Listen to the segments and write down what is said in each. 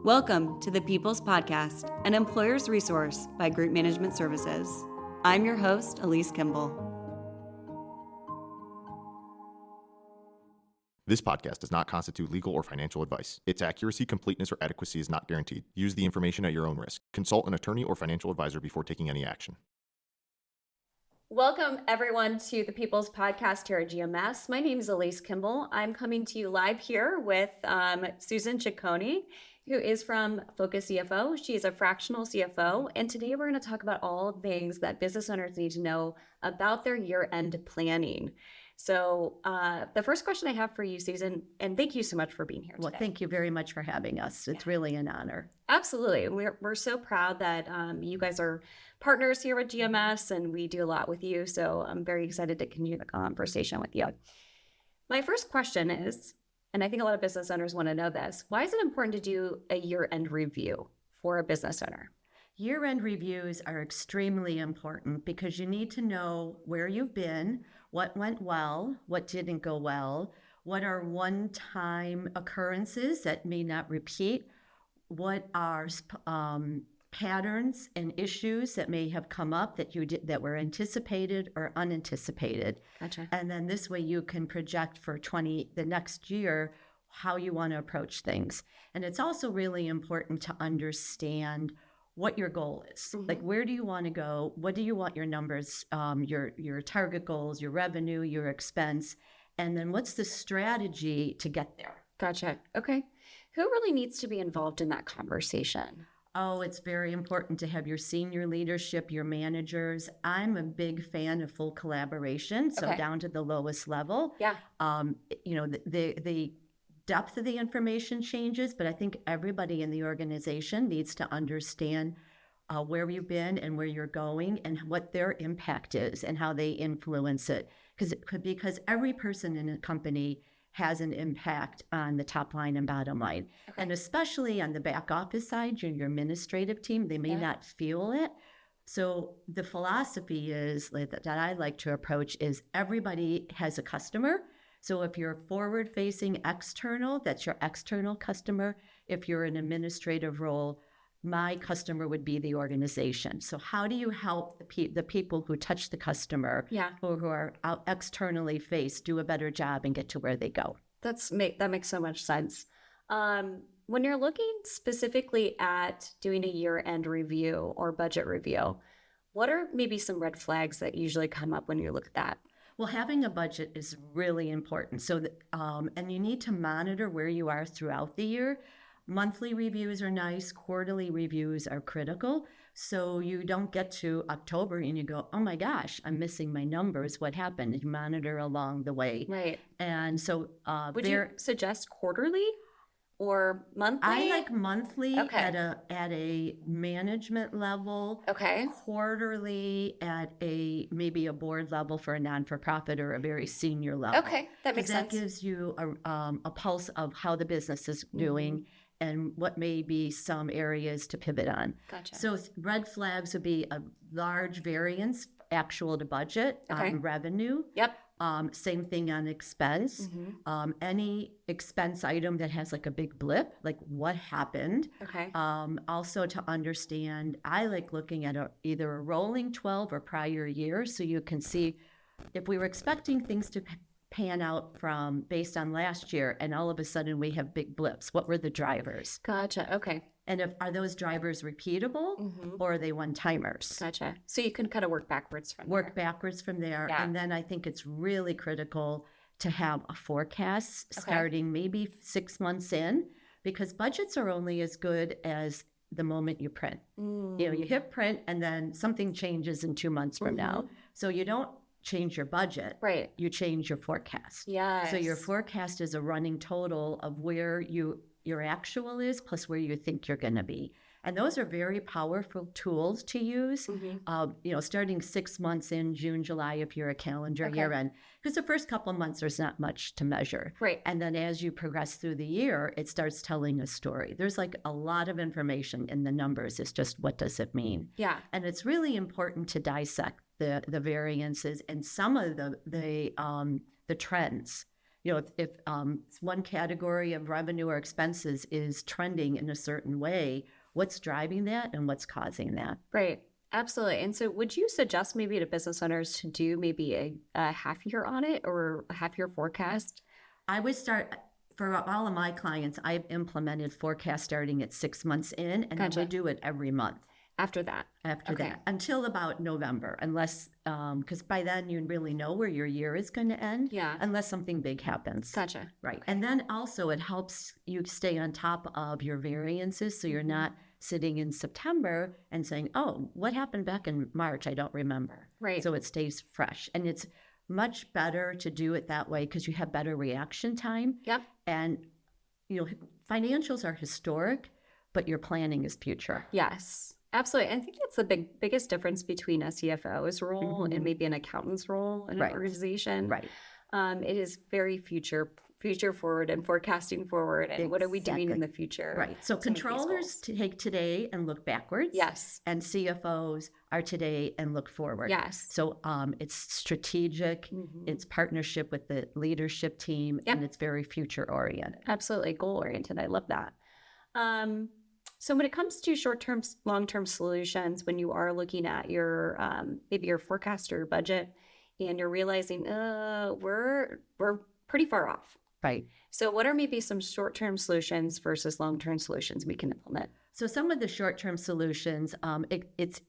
Welcome to the People's Podcast, an employer's resource by Group Management Services. I'm your host, Alyse Kimble. This podcast does not constitute legal or financial advice. Its accuracy, completeness, or adequacy is not guaranteed. Use the information at your own risk. Consult an attorney or financial advisor before taking any action. Welcome, everyone, to the People's Podcast here at GMS. My name is Alyse Kimble. I'm coming to you live here with Susan Chiancone, who is from Focus CFO. She is a fractional CFO, and today we're going to talk about all things that business owners need to know about their year-end planning. So the first question I have for you, Susan, and thank you so much for being here today. Well, thank you very much for having us. It's really an honor. Absolutely. We're so proud that you guys are partners here at GMS, and we do a lot with you. So I'm very excited to continue the conversation with you. My first question is, and I think a lot of business owners want to know this, why is it important to do a year-end review for a business owner? Year-end reviews are extremely important because you need to know where you've been, what went well, what didn't go well, what are one-time occurrences that may not repeat, what are patterns and issues that may have come up that were anticipated or unanticipated. Gotcha. And then this way you can project for the next year how you want to approach things. And it's also really important to understand what your goal is. Mm-hmm. Like, where do you want to go? What do you want your numbers, your target goals, your revenue, your expense, and then what's the strategy to get there? Gotcha. Okay. Who really needs to be involved in that conversation? Oh, it's very important to have your senior leadership, your managers. I'm a big fan of full collaboration, so down to the lowest level. Yeah. The depth of the information changes, but I think everybody in the organization needs to understand where you've been and where you're going and what their impact is and how they influence it. Because every person in a company has an impact on the top line and bottom line. Okay. And especially on the back office side, your administrative team, they may not feel it. So the philosophy is that I like to approach is everybody has a customer. So if you're forward-facing external, that's your external customer. If you're an administrative role, my customer would be the organization. So how do you help the people who touch the customer, who are out externally faced, do a better job and get to where they go? That makes so much sense. When you're looking specifically at doing a year-end review or budget review, what are maybe some red flags that usually come up when you look at that? Well, having a budget is really important. So, and you need to monitor where you are throughout the year. Monthly reviews are nice. Quarterly reviews are critical. So you don't get to October and you go, oh my gosh, I'm missing my numbers. What happened? You monitor along the way. Right. And so would you suggest quarterly or monthly? I like monthly at a management level. Okay. Quarterly at maybe a board level for a non-for-profit or a very senior level. Okay, that makes sense. That gives you a pulse of how the business is doing and what may be some areas to pivot on. Gotcha. So red flags would be a large variance, actual to budget, on revenue. Yep. Same thing on expense. Mm-hmm. Any expense item that has like a big blip, like what happened. Okay. Also to understand, I like looking at either a rolling 12 or prior year, so you can see if we were expecting things to pan out based on last year, and all of a sudden we have big blips. What were the drivers? Gotcha. Okay. And are those drivers repeatable or are they one-timers? Gotcha. So you can kind of work backwards from there. Yeah. And then I think it's really critical to have a forecast starting maybe 6 months in, because budgets are only as good as the moment you print. You hit print and then something changes in 2 months from now. So you don't change your budget. Right. You change your forecast. Yes. So your forecast is a running total of where your actual is plus where you think you're going to be. And those are very powerful tools to use, starting 6 months in, June, July, if you're a calendar year end, because the first couple of months, there's not much to measure. Right. And then as you progress through the year, it starts telling a story. There's like a lot of information in the numbers. It's just, what does it mean? Yeah. And it's really important to dissect the variances and some of the trends. if one category of revenue or expenses is trending in a certain way, what's driving that and what's causing that? Right. Absolutely. And so would you suggest maybe to business owners to do maybe a half year audit or a half year forecast? I would start, for all of my clients, I've implemented forecast starting at 6 months in, and Gotcha. I would do it every month After that. after Okay. that, until about November, unless, because by then you really know where your year is going to end, Yeah. unless something big happens. Gotcha. Right. And then also it helps you stay on top of your variances so you're not sitting in September and saying, oh, what happened back in March? I don't remember. Right. So it stays fresh. And it's much better to do it that way because you have better reaction time. Yep. And, financials are historic, but your planning is future. Yes. Absolutely. I think that's the biggest difference between a CFO's role and maybe an accountant's role in an Right. organization. Right. It is very future forward and forecasting forward, and what are we doing in Exactly. the future? Right. So to meet these controllers goals? take today and look backwards. Yes. And CFOs are today and look forward. Yes. So it's strategic, it's partnership with the leadership team, Yep. and it's very future oriented. Absolutely goal oriented. I love that. So when it comes to short-term, long-term solutions, when you are looking at your maybe your forecast or budget, and you're realizing we're pretty far off. Right. So what are maybe some short-term solutions versus long-term solutions we can implement? So some of the short-term solutions, it's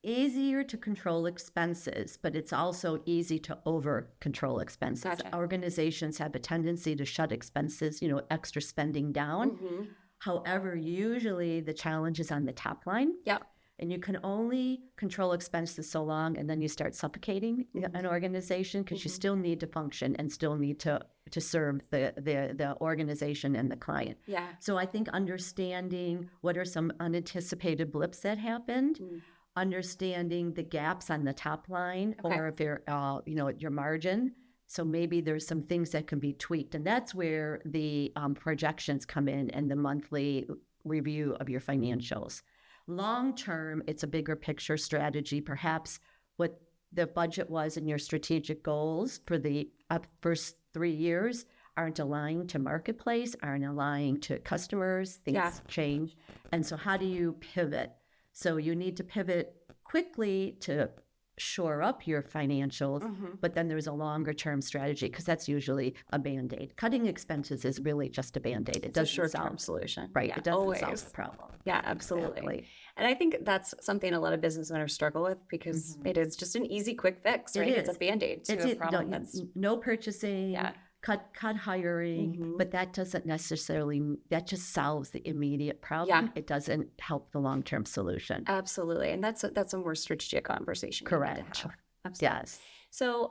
easier to control expenses, but it's also easy to over control expenses. Gotcha. Organizations have a tendency to shut expenses, extra spending down. However, usually the challenge is on the top line. Yep. And you can only control expenses so long, and then you start suffocating an organization because you still need to function and still need to serve the organization and the client. Yeah. So I think understanding what are some unanticipated blips that happened, understanding the gaps on the top line, Okay. or if they're, your margin. So maybe there's some things that can be tweaked, and that's where the projections come in and the monthly review of your financials. Long term, it's a bigger picture strategy. Perhaps what the budget was in your strategic goals for the first 3 years aren't aligned to marketplace, aren't aligned to customers, things Yeah. change. And so how do you pivot? So you need to pivot quickly to shore up your financials, but then there's a longer term strategy because that's usually a Band-Aid. Cutting expenses is really just a Band-Aid. It It's a doesn't short-term solve, solution. right? Yeah, It doesn't always. solve the problem. Yeah, absolutely. Exactly. And I think that's something a lot of business owners struggle with because it is just an easy, quick fix, It right? It's a is. Band-Aid to a problem that's No purchasing, Yeah. cut hiring, but that doesn't necessarily, that just solves the immediate problem. Yeah. It doesn't help the long-term solution. absolutely. And that's a more strategic conversation. we need to Correct. have. Absolutely. Yes. So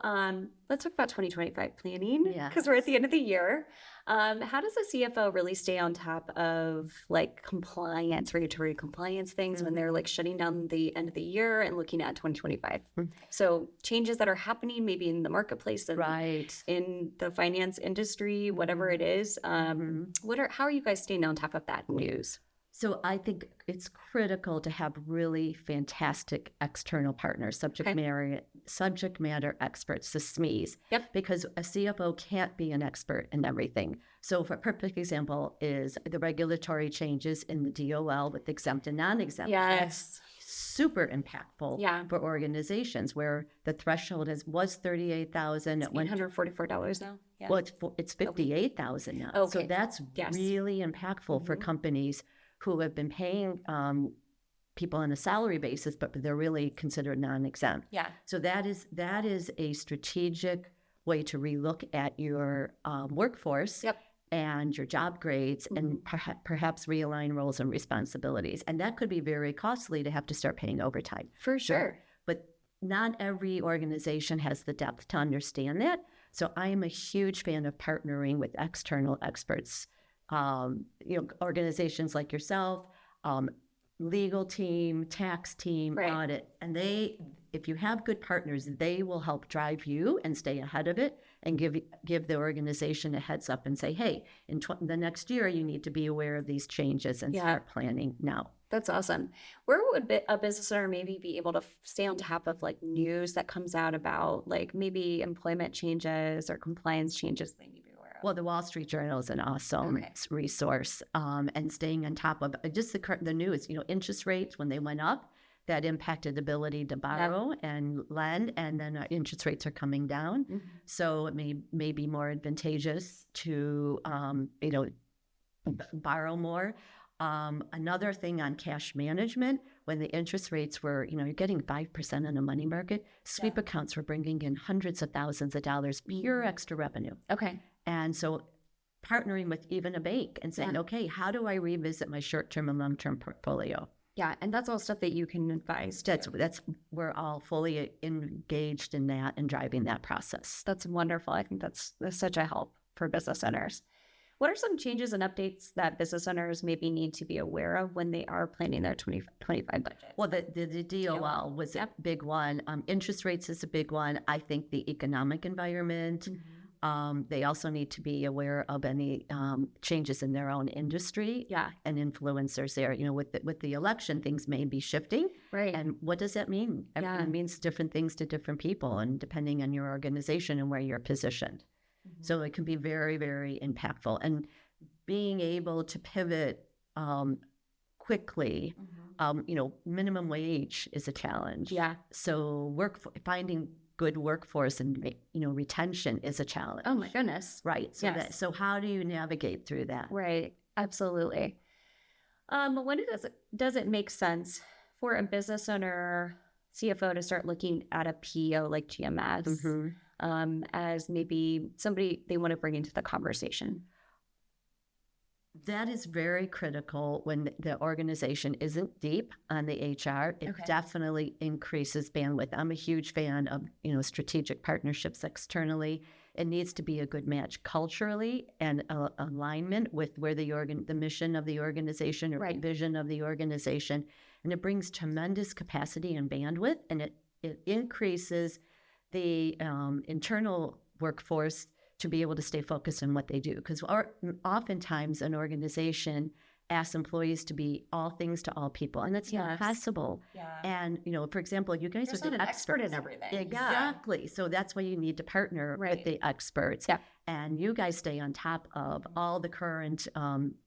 let's talk about 2025 planning Yeah. because we're at the end of the year. How does a CFO really stay on top of like compliance, regulatory compliance things when they're like shutting down the end of the year and looking at 2025? So changes that are happening maybe in the marketplace and Right. in the finance industry, whatever it is. How are you guys staying on top of that news? So I think it's critical to have really fantastic external partners, subject matter experts, the SMEs. Yep. Because a CFO can't be an expert in everything. So for a perfect example is the regulatory changes in the DOL with exempt and non-exempt. That's super impactful Yeah. for organizations where the threshold was 38,000. It went $844 now. Yeah. well, it's 58,000 now. So Okay. that's Yes. really impactful for companies who have been paying people on a salary basis, but they're really considered non-exempt. Yeah. So that is a strategic way to relook at your workforce Yep. and your job grades and perhaps realign roles and responsibilities. And that could be very costly to have to start paying overtime. For sure. But not every organization has the depth to understand that. So I am a huge fan of partnering with external experts, organizations like yourself, legal team, tax team, Right. audit. And if you have good partners, they will help drive you and stay ahead of it and give the organization a heads up and say, hey, in the next year, you need to be aware of these changes and start planning now. That's awesome. Where would a business owner maybe be able to stay on top of like news that comes out about like maybe employment changes or compliance changes they need Well, the Wall Street Journal is an awesome resource, and staying on top of just the news. Interest rates when they went up, that impacted the ability to borrow and lend, and then interest rates are coming down. So it may be more advantageous to borrow more. Another thing on cash management, when the interest rates were, you're getting 5% in a money market, sweep accounts were bringing in hundreds of thousands of dollars, pure extra revenue. Okay. And so partnering with even a bank and saying, okay, how do I revisit my short-term and long-term portfolio? Yeah, and that's all stuff that you can advise. That's we're all fully engaged in that and driving that process. That's wonderful. I think that's such a help for business owners. What are some changes and updates that business owners maybe need to be aware of when they are planning their 2025 budget? Well, the DOL was a big one. Interest rates is a big one. I think the economic environment. They also need to be aware of any changes in their own industry and influencers there. With the election, things may be shifting. Right. And what does that mean? It means different things to different people, and depending on your organization and where you're positioned. So it can be very, very impactful. And being able to pivot quickly, minimum wage is a challenge. Yeah. So finding good workforce and retention is a challenge. Oh my goodness. Right. So how do you navigate through that? Right. Absolutely. When does it make sense for a business owner, CFO, to start looking at a PEO like GMS as maybe somebody they want to bring into the conversation? That is very critical when the organization isn't deep on the HR. It definitely increases bandwidth. I'm a huge fan of, strategic partnerships externally. It needs to be a good match culturally and alignment with where the mission of the organization or vision of the organization. And it brings tremendous capacity and bandwidth, and it increases the internal workforce to be able to stay focused on what they do. Because oftentimes an organization asks employees to be all things to all people, and that's not possible. Yeah. And, for example, you guys are an expert in everything. Exactly. Yeah. So that's why you need to partner with the experts. Yeah. And you guys stay on top of all the current,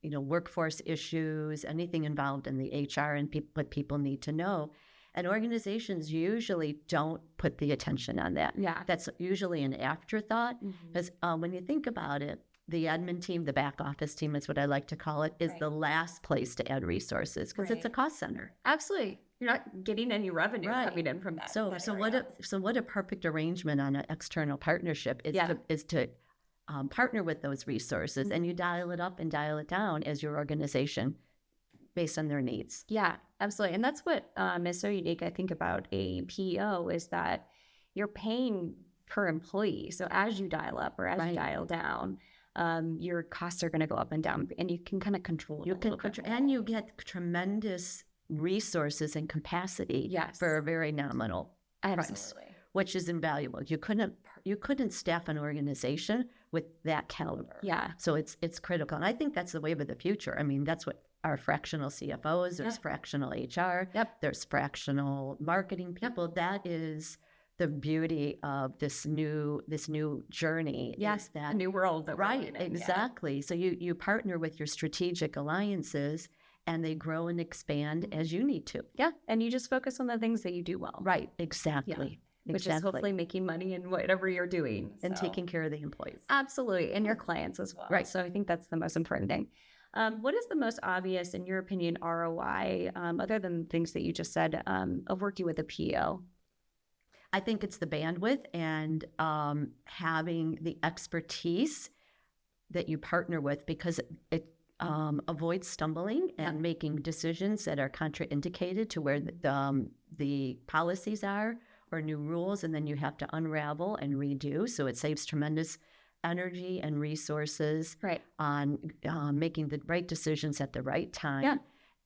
workforce issues, anything involved in the HR and what people need to know. And organizations usually don't put the attention on that. Yeah. That's usually an afterthought, because when you think about it, the admin team, the back office team is what I like to call it, is the last place to add resources, because it's a cost center. Absolutely. You're not getting any revenue coming in from that. So what a perfect arrangement on an external partnership is to partner with those resources, and you dial it up and dial it down as your organization based on their needs. Yeah, absolutely. And that's what is so unique, I think, about a PEO, is that you're paying per employee. So as you dial up or as you dial down, your costs are going to go up and down, and you can kind of control it. And you get tremendous resources and capacity for a very nominal price, which is invaluable. You couldn't staff an organization with that caliber. Yeah. So it's critical. And I think that's the wave of the future. I mean, that's what our fractional CFOs, there's fractional HR, there's fractional marketing people. That is the beauty of this new journey. Yes, that new world that we're in. Exactly. Yeah. So you partner with your strategic alliances, and they grow and expand as you need to. Yeah, and you just focus on the things that you do well. Right, exactly. Yeah. Which is hopefully making money in whatever you're doing. And taking care of the employees. Absolutely, and your clients as well. Right. So I think that's the most important thing. What is the most obvious, in your opinion, ROI, other than things that you just said, of working with a PEO? I think it's the bandwidth and having the expertise that you partner with, because it avoids stumbling and making decisions that are contraindicated to where the policies are or new rules, and then you have to unravel and redo. So it saves tremendous energy and resources on making the right decisions at the right time. Yeah.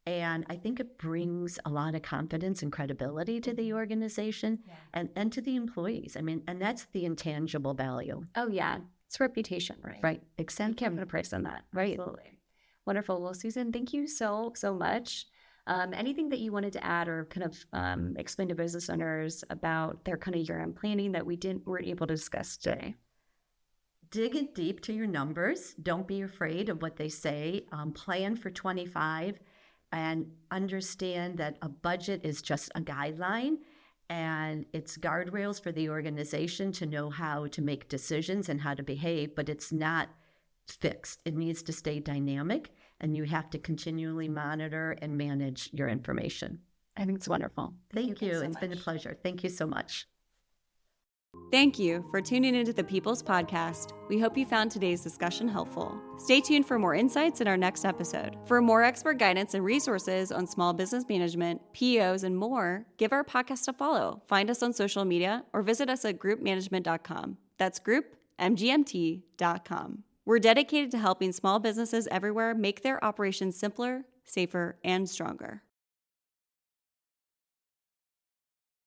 And I think it brings a lot of confidence and credibility to the organization and to the employees. I mean, and that's the intangible value. Oh, yeah. It's reputation, right? Right. Exactly. You can't put a price on that. Right. Absolutely. Wonderful. Well, Susan, thank you so much. Anything that you wanted to add or kind of explain to business owners about their kind of year-end planning that weren't able to discuss today? dig in deep to your numbers. Don't be afraid of what they say. Plan for 25 and understand that a budget is just a guideline and it's guardrails for the organization to know how to make decisions and how to behave, but it's not fixed. It needs to stay dynamic, and you have to continually monitor and manage your information. I think it's wonderful. Thank you. It's been a pleasure. Thank you so much. Thank you for tuning into the People's Podcast. We hope you found today's discussion helpful. Stay tuned for more insights in our next episode. For more expert guidance and resources on small business management, PEOs, and more, give our podcast a follow. Find us on social media or visit us at groupmanagement.com. That's groupmgmt.com. We're dedicated to helping small businesses everywhere make their operations simpler, safer, and stronger.